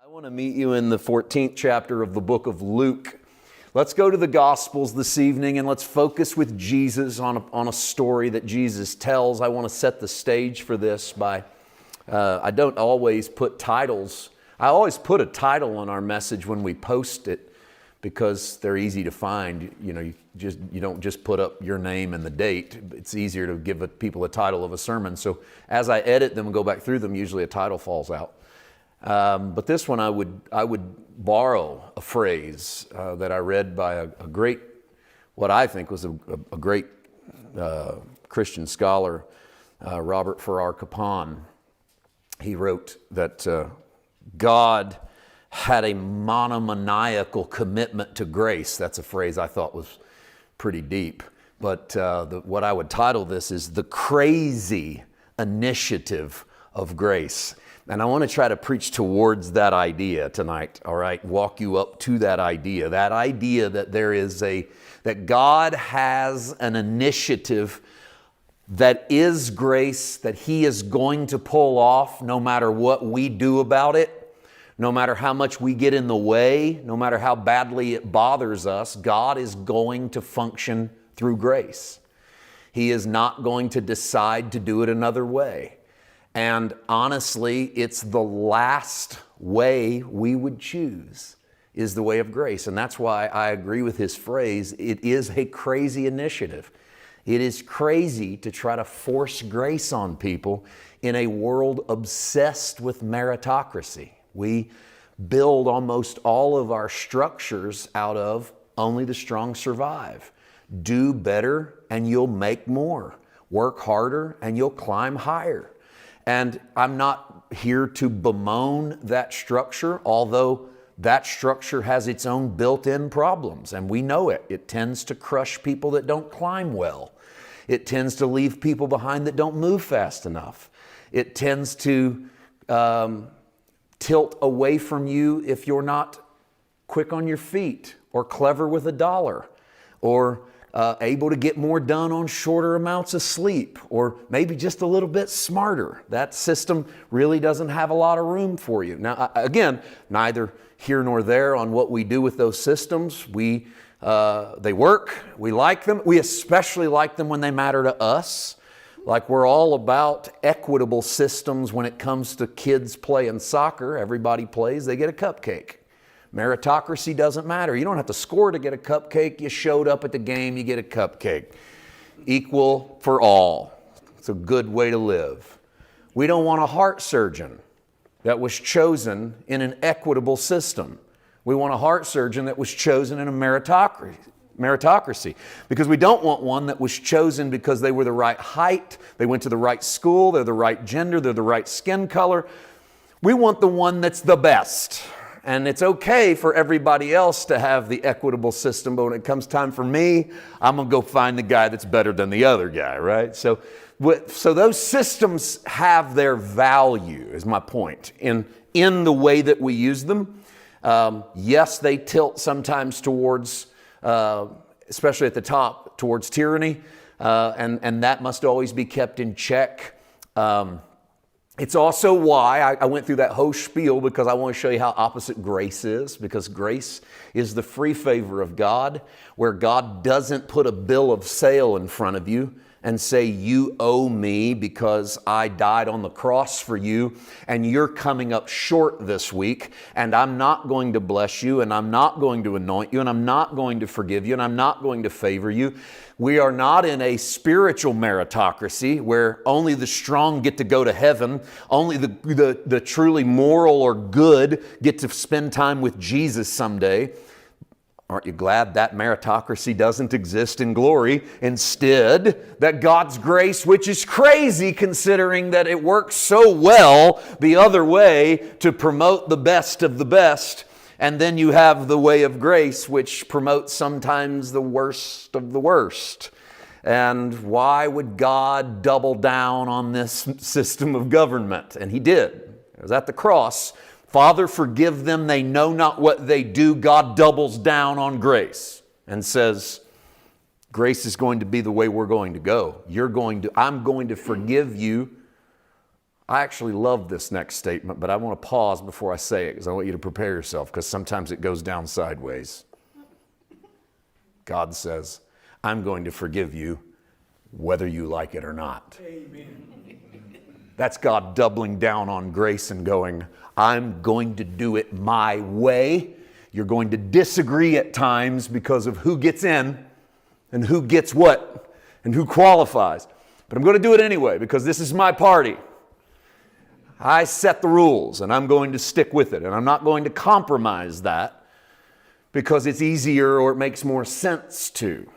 I want to meet you in the 14th chapter of the book of Luke. Let's go to the Gospels this evening and let's focus with Jesus on a story that Jesus tells. I want to set the stage for this by, I don't always put titles. I always put a title on our message when we post it because they're easy to find. You don't just put up your name and the date. It's easier to give people a title of a sermon. So as I edit them and go back through them, usually a title falls out. But this one I would borrow a phrase that I read by a great, what I think was a great Christian scholar, Robert Farrar Capon. He wrote that God had a monomaniacal commitment to grace. That's a phrase I thought was pretty deep. But what I would title this is the crazy initiative of grace. And I want to try to preach towards that idea tonight, all right? Walk you up to that idea that that God has an initiative that is grace, that He is going to pull off no matter what we do about it, no matter how much we get in the way, no matter how badly it bothers us. God is going to function through grace. He is not going to decide to do it another way. And honestly, it's the last way we would choose is the way of grace. And that's why I agree with his phrase. It is a crazy initiative. It is crazy to try to force grace on people in a world obsessed with meritocracy. We build almost all of our structures out of only the strong survive. Do better and you'll make more. Work harder and you'll climb higher. And I'm not here to bemoan that structure, although that structure has its own built-in problems, and we know it. It tends to crush people that don't climb well. It tends to leave people behind that don't move fast enough. It tends to tilt away from you if you're not quick on your feet or clever with a dollar or able to get more done on shorter amounts of sleep, or maybe just a little bit smarter. That system really doesn't have a lot of room for you. Now, again, neither here nor there on what we do with those systems. They work, we like them. We especially like them when they matter to us. Like we're all about equitable systems when it comes to kids playing soccer. Everybody plays, they get a cupcake. Meritocracy doesn't matter. You don't have to score to get a cupcake. You showed up at the game, you get a cupcake. Equal for all. It's a good way to live. We don't want a heart surgeon that was chosen in an equitable system. We want a heart surgeon that was chosen in a meritocracy. Because we don't want one that was chosen because they were the right height, they went to the right school, they're the right gender, they're the right skin color. We want the one that's the best. And it's okay for everybody else to have the equitable system, but when it comes time for me, I'm going to go find the guy that's better than the other guy, right? So those systems have their value, is my point, in the way that we use them. Yes, they tilt sometimes towards, especially at the top, towards tyranny, and that must always be kept in check. It's also why I went through that whole spiel, because I want to show you how opposite grace is, because grace is the free favor of God, where God doesn't put a bill of sale in front of you and say, you owe me because I died on the cross for you and you're coming up short this week and I'm not going to bless you and I'm not going to anoint you and I'm not going to forgive you and I'm not going to favor you. We are not in a spiritual meritocracy where only the strong get to go to heaven, only the truly moral or good get to spend time with Jesus someday. Aren't you glad that meritocracy doesn't exist in glory? Instead, that God's grace, which is crazy considering that it works so well the other way to promote the best of the best, and then you have the way of grace, which promotes sometimes the worst of the worst. And why would God double down on this system of government? And He did. It was at the cross. Father, forgive them, they know not what they do. God doubles down on grace and says, grace is going to be the way we're going to go. I'm going to forgive you. I actually love this next statement, but I want to pause before I say it because I want you to prepare yourself, because sometimes it goes down sideways. God says, I'm going to forgive you whether you like it or not. Amen. That's God doubling down on grace and going, I'm going to do it my way. You're going to disagree at times because of who gets in and who gets what and who qualifies. But I'm going to do it anyway because this is my party. I set the rules and I'm going to stick with it. And I'm not going to compromise that because it's easier or it makes more sense to.